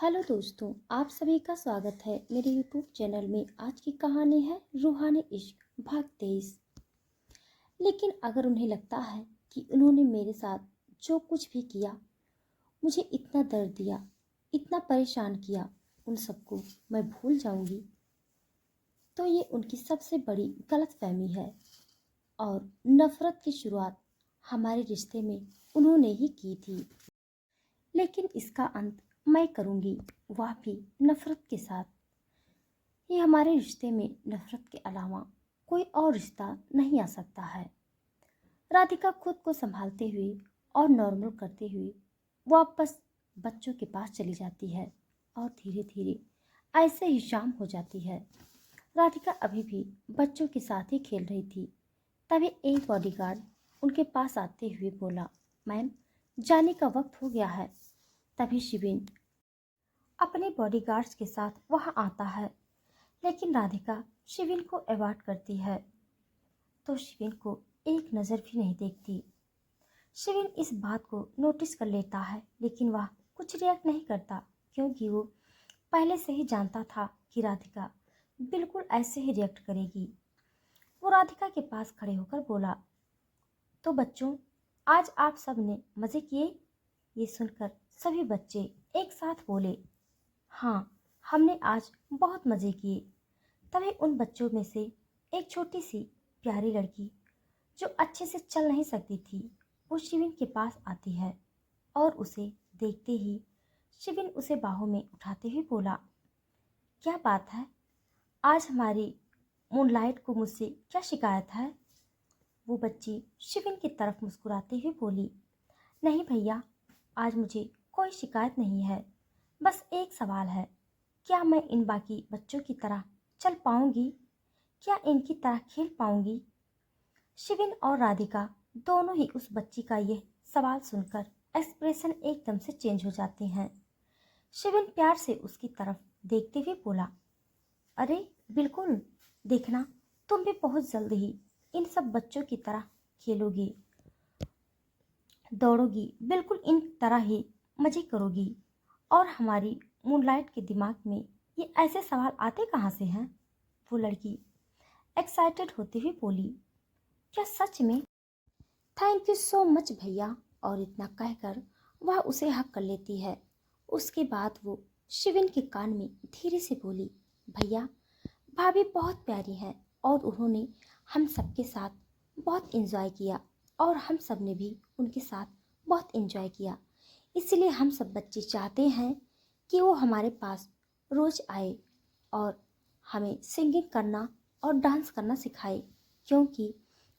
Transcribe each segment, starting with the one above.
Hello दोस्तों, आप सभी का स्वागत है मेरे यूट्यूब चैनल में। आज की कहानी है रूहानी इश्क भाग 23। लेकिन अगर उन्हें लगता है कि उन्होंने मेरे साथ जो कुछ भी किया, मुझे इतना दर्द दिया, इतना परेशान किया, उन सबको मैं भूल जाऊंगी, तो ये उनकी सबसे बड़ी गलतफहमी है। और नफरत की शुरुआत हमारे रिश्ते में उन्होंने ही की थी। लेकिन इसका अंत मैं करूंगी, वह भी नफरत के साथ। ये हमारे रिश्ते में नफरत के अलावा कोई और रिश्ता नहीं आ सकता है। राधिका खुद को संभालते हुए और नॉर्मल करते हुए वापस बच्चों के पास चली जाती है और धीरे धीरे ऐसे ही शाम हो जाती है। राधिका अभी भी बच्चों के साथ ही खेल रही थी। तभी एक बॉडीगार्ड उनके पास आते हुए बोला, मैम, जाने का वक्त हो गया है। तभी शिविन अपने बॉडीगार्ड्स के साथ वहां आता है, लेकिन राधिका शिविन को अवॉइड करती है, तो शिविन को एक नज़र भी नहीं देखती। शिविन इस बात को नोटिस कर लेता है, लेकिन वह कुछ रिएक्ट नहीं करता, क्योंकि वो पहले से ही जानता था कि राधिका बिल्कुल ऐसे ही रिएक्ट करेगी। वो राधिका के पास खड़े होकर बोला, तो बच्चों, आज आप सब ने मज़े किए? ये सुनकर सभी बच्चे एक साथ बोले, हाँ, हमने आज बहुत मज़े किए। तभी उन बच्चों में से एक छोटी सी प्यारी लड़की जो अच्छे से चल नहीं सकती थी, वो शिविन के पास आती है और उसे देखते ही शिविन उसे बाहों में उठाते हुए बोला, क्या बात है, आज हमारी मूनलाइट को मुझसे क्या शिकायत है? वो बच्ची शिविन की तरफ मुस्कुराते हुए बोली, नहीं भैया, आज मुझे कोई शिकायत नहीं है। बस एक सवाल है, क्या मैं इन बाकी बच्चों की तरह चल पाऊंगी? क्या इनकी तरह खेल पाऊंगी? शिविन और राधिका दोनों ही उस बच्ची का यह सवाल सुनकर एक्सप्रेशन एकदम से चेंज हो जाते हैं। शिविन प्यार से उसकी तरफ देखते हुए बोला, अरे बिल्कुल, देखना, तुम भी बहुत जल्द ही इन सब बच्चों की तरह खेलोगी, दौड़ोगी, बिल्कुल इन तरह ही मजे करोगी। और हमारी मूनलाइट के दिमाग में ये ऐसे सवाल आते कहाँ से हैं? वो लड़की एक्साइटेड होते हुए बोली, क्या सच में? थैंक यू सो मच भैया। और इतना कहकर वह उसे हक कर लेती है। उसके बाद वो शिविन के कान में धीरे से बोली, भैया, भाभी बहुत प्यारी हैं और उन्होंने हम सबके साथ बहुत इंजॉय किया और हम सब ने भी उनके साथ बहुत इंजॉय किया। इसलिए हम सब बच्चे चाहते हैं कि वो हमारे पास रोज़ आए और हमें सिंगिंग करना और डांस करना सिखाए, क्योंकि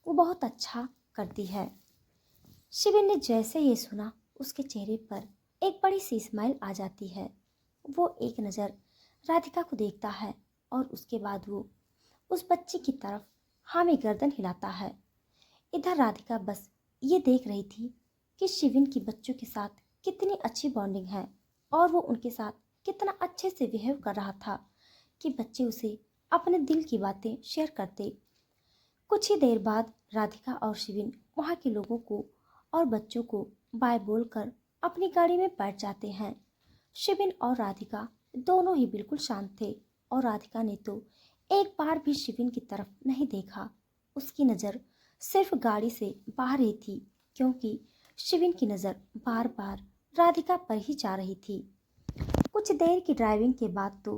वो बहुत अच्छा करती है। शिविन ने जैसे ये सुना, उसके चेहरे पर एक बड़ी सी स्माइल आ जाती है। वो एक नज़र राधिका को देखता है और उसके बाद वो उस बच्ची की तरफ हाँ में गर्दन हिलाता है। इधर राधिका बस ये देख रही थी कि शिविन की बच्चों के साथ कितनी अच्छी बॉन्डिंग है और वो उनके साथ कितना अच्छे से बिहेव कर रहा था कि बच्चे उसे अपने दिल की बातें शेयर करते। कुछ ही देर बाद राधिका और शिविन वहाँ के लोगों को और बच्चों को बाय बोलकर अपनी गाड़ी में बैठ जाते हैं। शिविन और राधिका दोनों ही बिल्कुल शांत थे और राधिका ने तो एक बार भी शिविन की तरफ नहीं देखा। उसकी नज़र सिर्फ गाड़ी से बाहर ही थी, क्योंकि शिविन की नज़र बार बार राधिका पर ही जा रही थी। कुछ देर की ड्राइविंग के बाद तो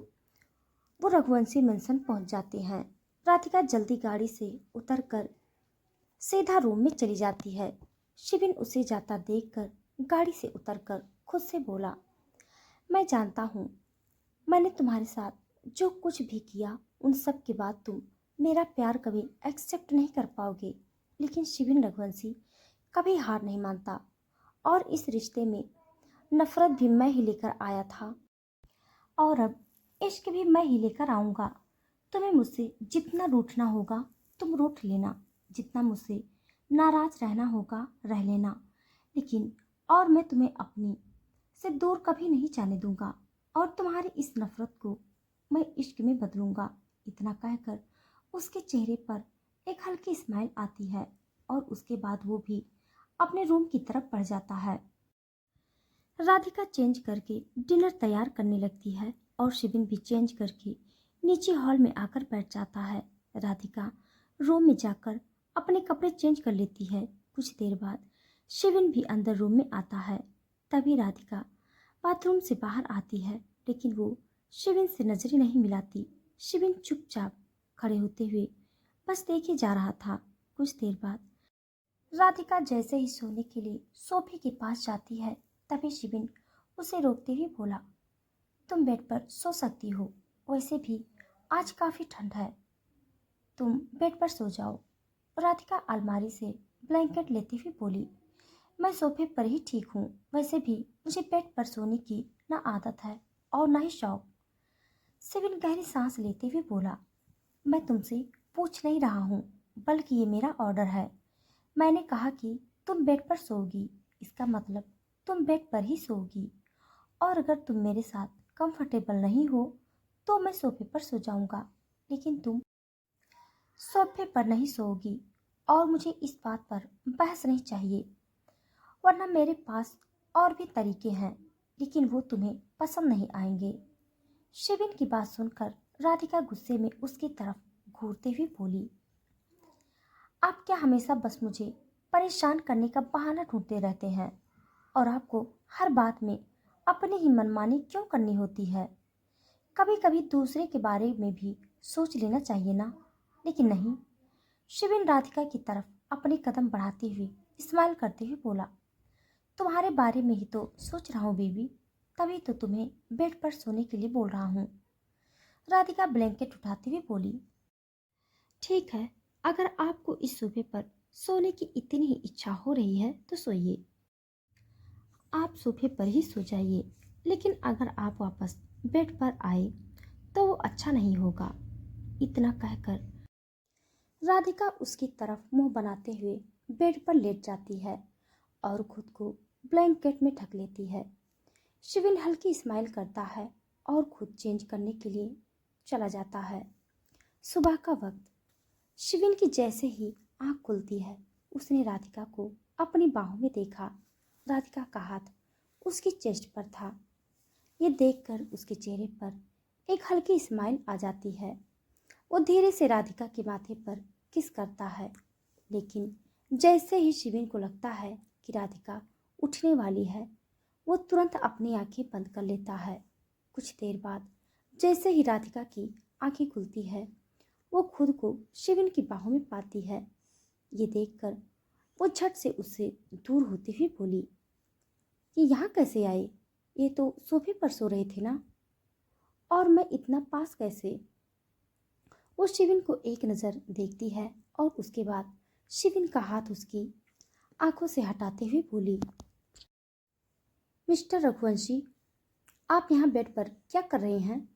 वो रघुवंशी मेंशन पहुंच जाते हैं। राधिका जल्दी गाड़ी से उतरकर सीधा रूम में चली जाती है। शिविन उसे जाता देखकर गाड़ी से उतरकर खुद से बोला, मैं जानता हूँ मैंने तुम्हारे साथ जो कुछ भी किया, उन सब के बाद तुम मेरा प्यार कभी एक्सेप्ट नहीं कर पाओगे, लेकिन शिविन रघुवंशी कभी हार नहीं मानता और इस रिश्ते में नफरत भी मैं ही लेकर आया था और अब इश्क भी मैं ही लेकर आऊँगा। तुम्हें मुझसे जितना रूठना होगा तुम रूठ लेना, जितना मुझसे नाराज रहना होगा रह लेना, लेकिन और मैं तुम्हें अपनी से दूर कभी नहीं जाने दूंगा और तुम्हारी इस नफरत को मैं इश्क में बदलूंगा। इतना कहकर उसके चेहरे पर एक हल्की स्माइल आती है और उसके बाद वो भी अपने रूम की तरफ बढ़ जाता है। राधिका चेंज करके डिनर तैयार करने लगती है और शिविन भी चेंज करके नीचे हॉल में आकर बैठ जाता है। राधिका रूम में जाकर अपने कपड़े चेंज कर लेती है। कुछ देर बाद शिविन भी अंदर रूम में आता है। तभी राधिका बाथरूम से बाहर आती है, लेकिन वो शिविन से नजरें नहीं मिलाती। शिविन चुपचाप खड़े होते हुए बस देखे जा रहा था। कुछ देर बाद राधिका जैसे ही सोने के लिए सोफे के पास जाती है, तभी शिविन उसे रोकते हुए बोला, तुम बेड पर सो सकती हो, वैसे भी आज काफी ठंड है, तुम बेड पर सो जाओ। राधिका अलमारी से ब्लैंकेट लेती हुई बोली, मैं सोफे पर ही ठीक हूँ, वैसे भी मुझे बेड पर सोने की ना आदत है और ना ही शौक। शिविन गहरी सांस लेते हुए बोला, मैं तुमसे पूछ नहीं रहा हूँ, बल्कि ये मेरा ऑर्डर है। मैंने कहा कि तुम बेड पर सोओगी, इसका मतलब तुम बेड पर ही सोओगी, और अगर तुम मेरे साथ कंफर्टेबल नहीं हो तो मैं सोफे पर सो जाऊंगा, लेकिन तुम सोफे पर नहीं सोओगी। और मुझे इस बात पर बहस नहीं चाहिए, वरना मेरे पास और भी तरीके हैं, लेकिन वो तुम्हें पसंद नहीं आएंगे। शिविन की बात सुनकर राधिका गुस्से में उसकी तरफ घूरते हुए बोली, आप क्या हमेशा बस मुझे परेशान करने का बहाना ढूंढते रहते हैं, और आपको हर बात में अपनी ही मनमानी क्यों करनी होती है? कभी कभी दूसरे के बारे में भी सोच लेना चाहिए ना। लेकिन नहीं। शिविन राधिका की तरफ अपने कदम बढ़ाते हुए स्माइल करते हुए बोला, तुम्हारे बारे में ही तो सोच रहा हूँ बेबी, तभी तो तुम्हें बेड पर सोने के लिए बोल रहा हूँ। राधिका ब्लैंकेट उठाते हुए बोली, ठीक है, अगर आपको इस सोफे पर सोने की इतनी ही इच्छा हो रही है तो सोइए, आप सोफे पर ही सो जाइए, लेकिन अगर आप वापस बेड पर आए तो वो अच्छा नहीं होगा। इतना कहकर राधिका उसकी तरफ मुंह बनाते हुए बेड पर लेट जाती है और खुद को ब्लैंकेट में ढक लेती है। शिविन हल्की स्माइल करता है और खुद चेंज करने के लिए चला जाता है। सुबह का वक्त। शिविन की जैसे ही आंख खुलती है, उसने राधिका को अपनी बाहों में देखा। राधिका का हाथ उसकी चेस्ट पर था। ये देखकर उसके चेहरे पर एक हल्की स्माइल आ जाती है। वो धीरे से राधिका के माथे पर किस करता है, लेकिन जैसे ही शिविन को लगता है कि राधिका उठने वाली है, वो तुरंत अपनी आंखें बंद कर लेता है। कुछ देर बाद जैसे ही राधिका की आंखें खुलती है, वो खुद को शिविन की बाहों में पाती है। ये देखकर वो झट से उससे दूर होते हुए बोली, ये यहाँ कैसे आए? ये तो सोफे पर सो रहे थे ना, और मैं इतना पास कैसे? वो शिविन को एक नज़र देखती है और उसके बाद शिविन का हाथ उसकी आंखों से हटाते हुए बोली, मिस्टर रघुवंशी, आप यहाँ बेड पर क्या कर रहे हैं?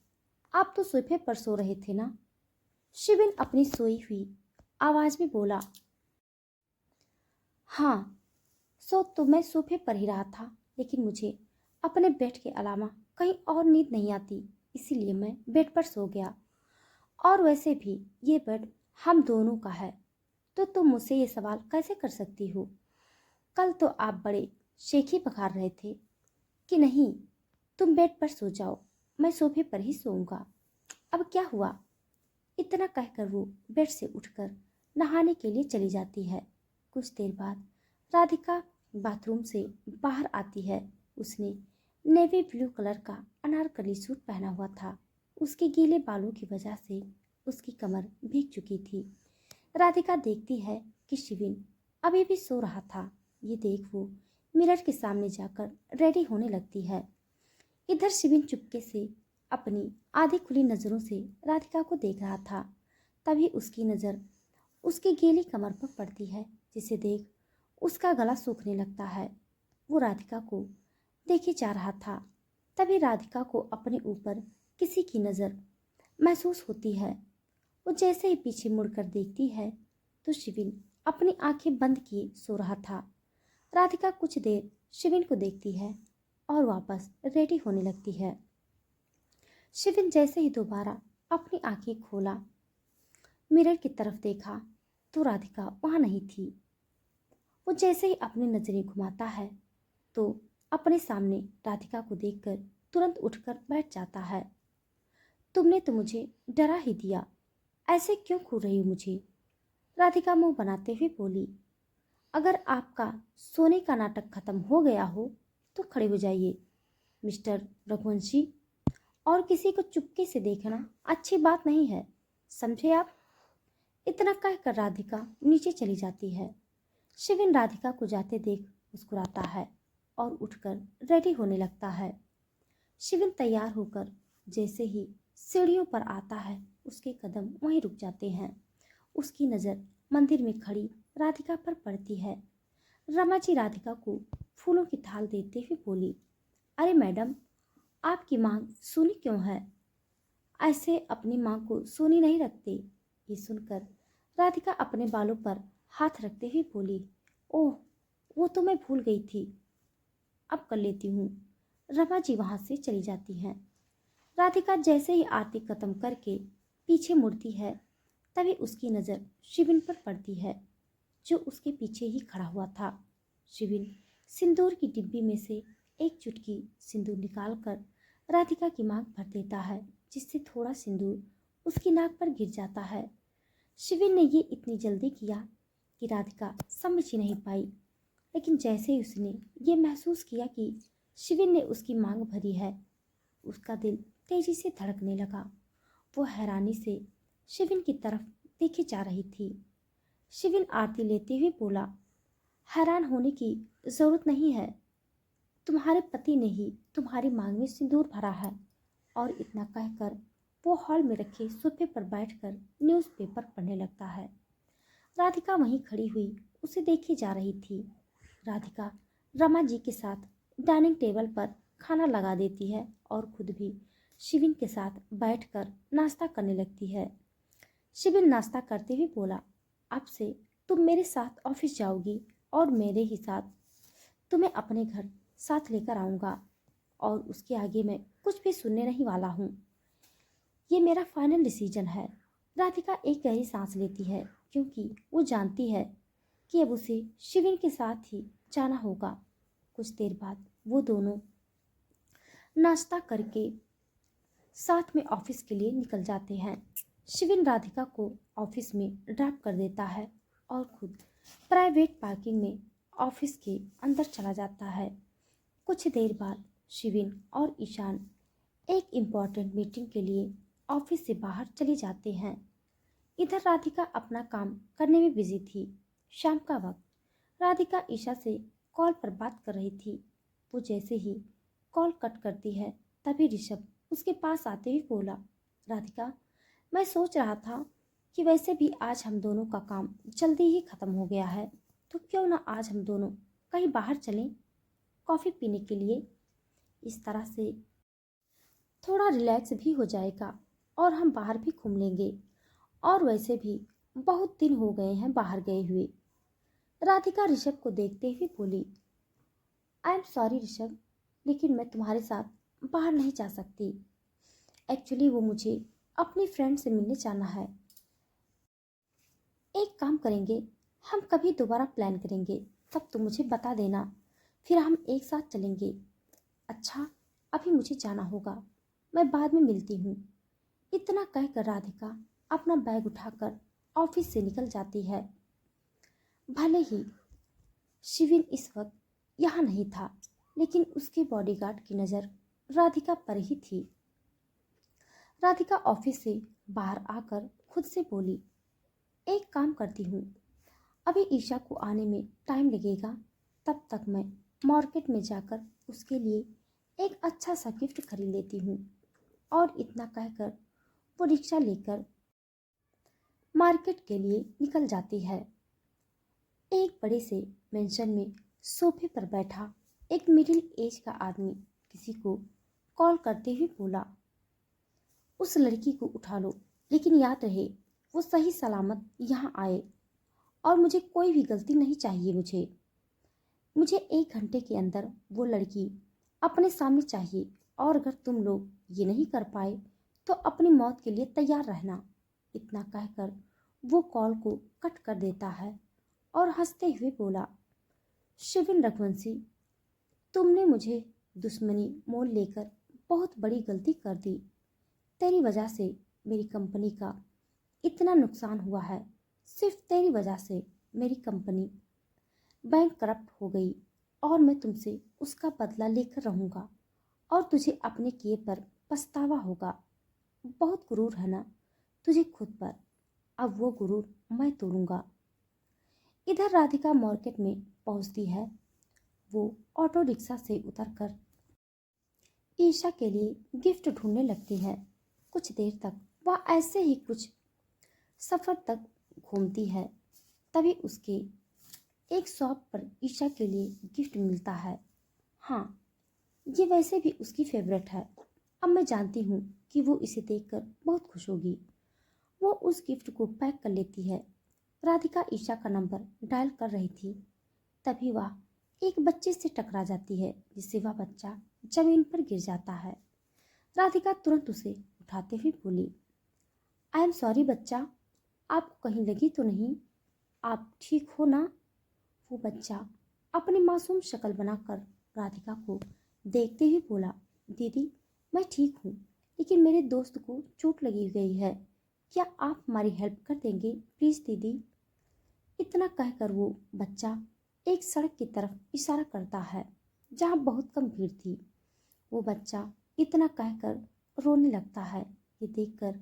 आप तो सोफे पर सो रहे थे ना? शिविन अपनी सोई हुई आवाज में बोला, हाँ, सो तो मैं सोफे पर ही रहा था, लेकिन मुझे अपने बेड के अलावा कहीं और नींद नहीं आती, इसीलिए मैं बेड पर सो गया। और वैसे भी ये बेड हम दोनों का है, तो तुम मुझसे ये सवाल कैसे कर सकती हो? कल तो आप बड़े शेखी पखार रहे थे कि नहीं, तुम बेड पर सो जाओ, मैं सोफे पर ही सोऊंगा। अब क्या हुआ? इतना कहकर वो बेड से उठकर नहाने के लिए चली जाती है। कुछ देर बाद राधिका बाथरूम से बाहर आती है। उसने नेवी ब्लू कलर का अनारकली सूट पहना हुआ था। उसके गीले बालों की वजह से उसकी कमर भीग चुकी थी। राधिका देखती है कि शिविन अभी भी सो रहा था। ये देख वो मिरर के सामने जाकर रेडी होने लगती है। इधर शिविन चुपके से अपनी आधी खुली नजरों से राधिका को देख रहा था। तभी उसकी नज़र उसकी गीली कमर पर पड़ती है, जिसे देख उसका गला सूखने लगता है। वो राधिका को देखे जा रहा था। तभी राधिका को अपने ऊपर किसी की नज़र महसूस होती है। वो जैसे ही पीछे मुड़कर देखती है तो शिविन अपनी आंखें बंद किए सो रहा था। राधिका कुछ देर शिविन को देखती है और वापस रेडी होने लगती है। शिविन जैसे ही दोबारा अपनी आंखें खोला, मिरर की तरफ देखा तो राधिका वहां नहीं थी। वो जैसे ही अपनी नजरें घुमाता है तो अपने सामने राधिका को देखकर तुरंत उठकर बैठ जाता है। तुमने तो मुझे डरा ही दिया, ऐसे क्यों घूर रही हो मुझे? राधिका मुंह बनाते हुए बोली। अगर आपका सोने का नाटक खत्म हो गया हो तो खड़े हो जाइए मिस्टर रघुवंशी, और किसी को चुपके से देखना अच्छी बात नहीं है, समझे आप? इतना कहकर राधिका नीचे चली जाती है। शिविन राधिका को जाते देख मुस्कुराता है और उठकर रेडी होने लगता है। शिविन तैयार होकर जैसे ही सीढ़ियों पर आता है उसके कदम वहीं रुक जाते हैं। उसकी नज़र मंदिर में खड़ी राधिका पर पड़ती है। रमा जी राधिका को फूलों की थाल देते हुए बोली, अरे मैडम, आपकी मांग सूनी क्यों है? ऐसे अपनी मांग को सूनी नहीं रखते। ये सुनकर राधिका अपने बालों पर हाथ रखते हुए बोली, ओह, वो तो मैं भूल गई थी, अब कर लेती हूँ। रमा जी वहाँ से चली जाती हैं। राधिका जैसे ही आरती खत्म करके पीछे मुड़ती है तभी उसकी नज़र शिविन पर पड़ती है, जो उसके पीछे ही खड़ा हुआ था। शिविन सिंदूर की डिब्बी में से एक चुटकी सिंदूर निकालकर राधिका की मांग भर देता है, जिससे थोड़ा सिंदूर उसकी नाक पर गिर जाता है। शिविन ने ये इतनी जल्दी किया कि राधिका समझ ही नहीं पाई, लेकिन जैसे ही उसने ये महसूस किया कि शिविन ने उसकी मांग भरी है, उसका दिल तेजी से धड़कने लगा। वो हैरानी से शिविन की तरफ देखे जा रही थी। शिविन आरती लेते हुए बोला, हैरान होने की जरूरत नहीं है, तुम्हारे पति ने ही तुम्हारी मांग में सिंदूर भरा है। और इतना कहकर वो हॉल में रखे सोफे पर बैठकर न्यूज़पेपर पढ़ने लगता है। राधिका वहीं खड़ी हुई उसे देखे जा रही थी। राधिका रमा जी के साथ डाइनिंग टेबल पर खाना लगा देती है और खुद भी शिविन के साथ बैठकर नाश्ता करने लगती है। शिविन नाश्ता करते हुए बोला, अब से तुम मेरे साथ ऑफिस जाओगी और मेरे ही साथ तुम्हें अपने घर साथ लेकर आऊँगा, और उसके आगे मैं कुछ भी सुनने नहीं वाला हूँ। ये मेरा फाइनल डिसीजन है। राधिका एक गहरी सांस लेती है, क्योंकि वो जानती है कि अब उसे शिविन के साथ ही जाना होगा। कुछ देर बाद वो दोनों नाश्ता करके साथ में ऑफिस के लिए निकल जाते हैं। शिविन राधिका को ऑफिस में ड्रॉप कर देता है और खुद प्राइवेट पार्किंग में ऑफिस के अंदर चला जाता है। कुछ देर बाद शिविन और ईशान एक इम्पॉर्टेंट मीटिंग के लिए ऑफिस से बाहर चले जाते हैं। इधर राधिका अपना काम करने में बिजी थी। शाम का वक्त राधिका ईशा से कॉल पर बात कर रही थी। वो जैसे ही कॉल कट करती है तभी ऋषभ उसके पास आते हुए बोला, राधिका, मैं सोच रहा था कि वैसे भी आज हम दोनों का काम जल्दी ही ख़त्म हो गया है, तो क्यों ना आज हम दोनों कहीं बाहर चलें कॉफ़ी पीने के लिए। इस तरह से थोड़ा रिलैक्स भी हो जाएगा और हम बाहर भी घूम लेंगे, और वैसे भी बहुत दिन हो गए हैं बाहर गए हुए। राधिका ऋषभ को देखते हुए बोली, आई एम सॉरी ऋषभ, लेकिन मैं तुम्हारे साथ बाहर नहीं जा सकती। एक्चुअली वो मुझे अपनी फ्रेंड से मिलने जाना है। एक काम करेंगे, हम कभी दोबारा प्लान करेंगे, तब तुम मुझे बता देना, फिर हम एक साथ चलेंगे। अच्छा, अभी मुझे जाना होगा, मैं बाद में मिलती हूँ। इतना कहकर राधिका अपना बैग उठाकर ऑफिस से निकल जाती है। भले ही शिविन इस वक्त यहाँ नहीं था, लेकिन उसके बॉडीगार्ड की नज़र राधिका पर ही थी। राधिका ऑफिस से बाहर आकर खुद से बोली, एक काम करती हूँ, अभी ईशा को आने में टाइम लगेगा, तब तक मैं मार्केट में जाकर उसके लिए एक अच्छा सा गिफ्ट खरीद लेती हूँ। और इतना कहकर वो रिक्शा लेकर मार्केट के लिए निकल जाती है। एक बड़े से मेंशन में सोफे पर बैठा एक मिडिल एज का आदमी किसी को कॉल करते हुए बोला, उस लड़की को उठा लो, लेकिन याद रहे वो सही सलामत यहाँ आए, और मुझे कोई भी गलती नहीं चाहिए। मुझे 1 घंटे के अंदर वो लड़की अपने सामने चाहिए, और अगर तुम लोग ये नहीं कर पाए तो अपनी मौत के लिए तैयार रहना। इतना कहकर वो कॉल को कट कर देता है और हंसते हुए बोला, शिविन रघुवंशी, तुमने मुझे दुश्मनी मोल लेकर बहुत बड़ी गलती कर दी। तेरी वजह से मेरी कंपनी का इतना नुकसान हुआ है। सिर्फ तेरी वजह से मेरी कंपनी बैंक करप्ट हो गई और मैं तुमसे उसका बदला लेकर रहूंगा और तुझे अपने किए पर पछतावा होगा। बहुत गुरूर है ना तुझे खुद पर, अब वो गुरूर मैं तोड़ूंगा। इधर राधिका मार्केट में पहुंचती है। वो ऑटो रिक्शा से उतरकर ईशा के लिए गिफ्ट ढूंढने लगती है। कुछ देर तक वह ऐसे ही कुछ सफ़र तक घूमती है। तभी उसके एक शॉप पर ईशा के लिए गिफ्ट मिलता है। हाँ, ये वैसे भी उसकी फेवरेट है। अब मैं जानती हूँ कि वो इसे देखकर बहुत खुश होगी। वो उस गिफ्ट को पैक कर लेती है। राधिका ईशा का नंबर डायल कर रही थी, तभी वह एक बच्चे से टकरा जाती है, जिससे वह बच्चा जमीन पर गिर जाता है। राधिका तुरंत उसे उठाते हुए बोली, आई एम सॉरी बच्चा, आपको कहीं लगी तो नहीं? आप ठीक हो ना? वो बच्चा अपनी मासूम शक्ल बनाकर राधिका को देखते हुए बोला, दीदी मैं ठीक हूँ, लेकिन मेरे दोस्त को चोट लगी गई है। क्या आप हमारी हेल्प कर देंगे प्लीज़ दीदी? इतना कहकर वो बच्चा एक सड़क की तरफ इशारा करता है जहाँ बहुत कम भीड़ थी। वो बच्चा इतना कहकर रोने लगता है। ये देखकर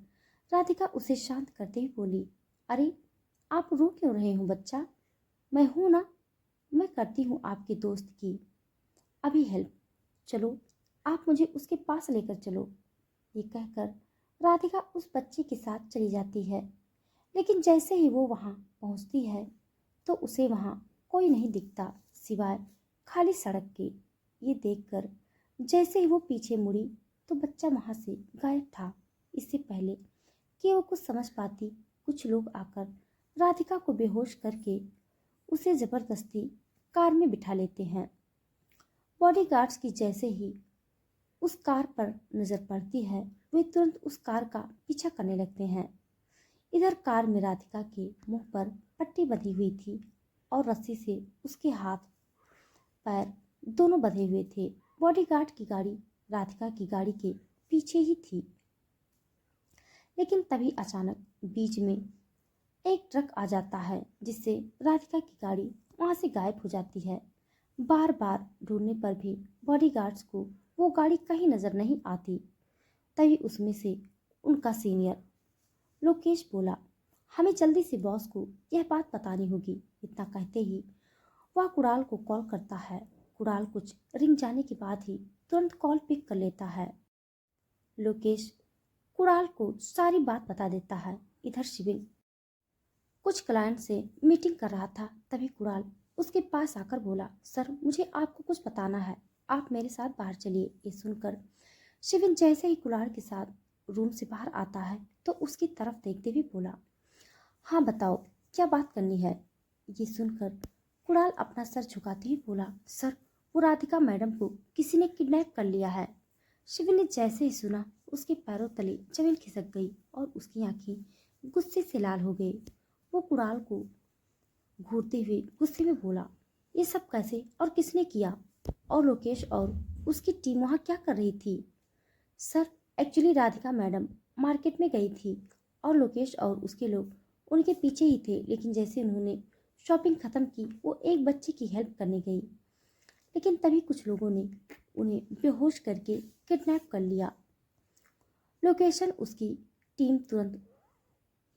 राधिका उसे शांत करते हुए बोली, अरे आप रो क्यों रहे हो बच्चा? मैं हूँ ना, मैं करती हूँ आपके दोस्त की अभी हेल्प। चलो आप मुझे उसके पास लेकर चलो। ये कहकर राधिका उस बच्चे के साथ चली जाती है। लेकिन जैसे ही वो वहाँ पहुँचती है तो उसे वहाँ कोई नहीं दिखता सिवाय खाली सड़क के। ये देखकर जैसे ही वो पीछे मुड़ी तो बच्चा वहाँ से गायब था। इससे पहले कि वो कुछ समझ पाती, कुछ लोग आकर राधिका को बेहोश करके उसे जबरदस्ती कार में बिठा लेते हैं। बॉडीगार्ड्स की जैसे ही उस कार पर नजर पड़ती है, वे तुरंत उस कार का पीछा करने लगते हैं। इधर कार में राधिका के मुंह पर पट्टी बंधी हुई थी और रस्सी से उसके हाथ पैर दोनों बंधे हुए थे। बॉडीगार्ड की गाड़ी राधिका की गाड़ी के पीछे ही थी। लेकिन तभी अचानक बीच में एक ट्रक आ जाता है, जिससे राधिका की गाड़ी वहां से गायब हो जाती है। बार बार ढूंढने पर भी बॉडीगार्ड्स को वो गाड़ी कहीं नजर नहीं आती। तभी उसमें से उनका सीनियर लोकेश बोला, हमें जल्दी से बॉस को यह बात बतानी होगी। इतना कहते ही वह कुणाल को कॉल करता है। कुणाल कुछ रिंग जाने के बाद ही तुरंत कॉल पिक कर लेता है। लोकेश कुणाल को सारी बात बता देता है। इधर शिविन कुछ क्लाइंट से मीटिंग कर रहा था। तभी कुणाल उसके पास आकर बोला, सर मुझे आपको कुछ बताना है, आप मेरे साथ बाहर चलिए। ये सुनकर शिविन जैसे ही कुणाल के साथ रूम से बाहर आता है तो उसकी तरफ देखते हुए बोला, हाँ बताओ क्या बात करनी है? ये सुनकर कुणाल अपना सर झुकाते हुए बोला, सर वो राधिका मैडम को किसी ने किडनैप कर लिया है। शिविन ने जैसे ही सुना उसके पैरों तले जमीन खिसक गई और उसकी आंखें गुस्से से लाल हो गई। वो कुणाल को घूरते हुए गुस्से में बोला, ये सब कैसे और किसने किया? और लोकेश और उसकी टीम वहाँ क्या कर रही थी? Sir actually Radhika madam market में गई थी और लोकेश और उसके लोग उनके पीछे ही थे, लेकिन जैसे उन्होंने शॉपिंग ख़त्म की वो एक बच्चे की हेल्प करने गई, लेकिन तभी कुछ लोगों ने उन्हें बेहोश करके किडनैप कर लिया। लोकेशन उसकी टीम तुरंत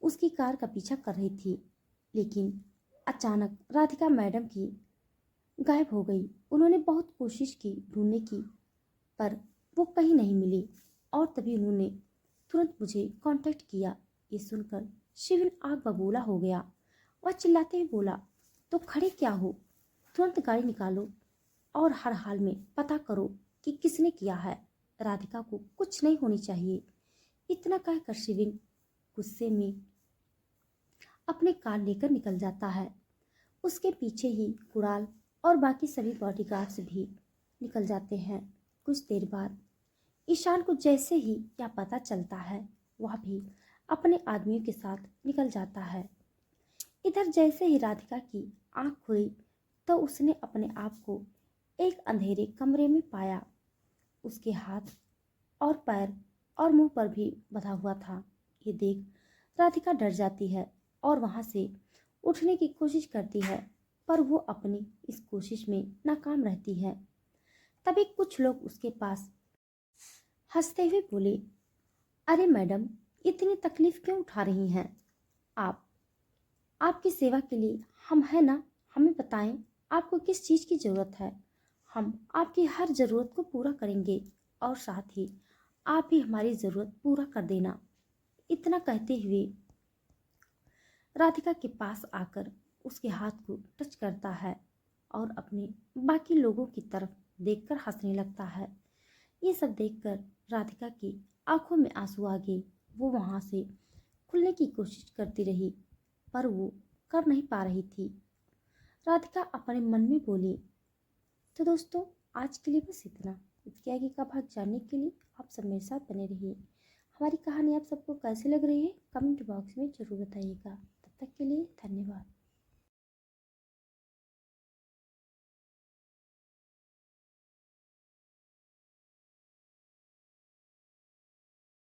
उसकी कार का पीछा कर रही थी, लेकिन अचानक राधिका मैडम की गायब हो गई। उन्होंने बहुत कोशिश की ढूंढने की, पर वो कहीं नहीं मिली और तभी उन्होंने तुरंत मुझे कांटेक्ट किया। ये सुनकर शिविन आग बबूला हो गया। वह चिल्लाते हुए बोला, तो खड़े क्या हो, तुरंत गाड़ी निकालो और हर हाल में पता करो कि किसने किया है। राधिका को कुछ नहीं होनी चाहिए। इतना कहकर शिविन गुस्से में अपने कार लेकर निकल जाता है। उसके पीछे ही कुणाल और बाकी सभी बॉडीगार्ड्स भी निकल जाते हैं। कुछ देर बाद ईशान को जैसे ही यह पता चलता है वह भी अपने आदमियों के साथ निकल जाता है। इधर जैसे ही राधिका की आंख खुली तो उसने अपने आप को एक अंधेरे कमरे में पाया। उसके हाथ और पैर और मुंह पर भी बंधा हुआ था। ये देख राधिका डर जाती है और वहां से उठने की कोशिश करती है, पर वो अपनी इस कोशिश में नाकाम रहती है। तभी कुछ लोग उसके पास हंसते हुए बोले, अरे मैडम, इतनी तकलीफ क्यों उठा रही हैं आप? आपकी सेवा के लिए हम हैं ना। हमें बताएं आपको किस चीज़ की ज़रूरत है। हम आपकी हर ज़रूरत को पूरा करेंगे और साथ ही आप भी हमारी ज़रूरत पूरा कर देना। इतना कहते हुए राधिका के पास आकर उसके हाथ को टच करता है और अपने बाकी लोगों की तरफ देखकर हंसने लगता है। ये सब देखकर राधिका की आंखों में आंसू आ गए। वो वहां से खुलने की कोशिश करती रही, पर वो कर नहीं पा रही थी। राधिका अपने मन में बोली। तो दोस्तों, आज के लिए बस इतना। इसके आगे का भाग जानने के लिए आप सब मेरे साथ बने रहिए। हमारी कहानी आप सबको कैसी लग रही है कमेंट बॉक्स में ज़रूर बताइएगा। तब तक के लिए धन्यवाद।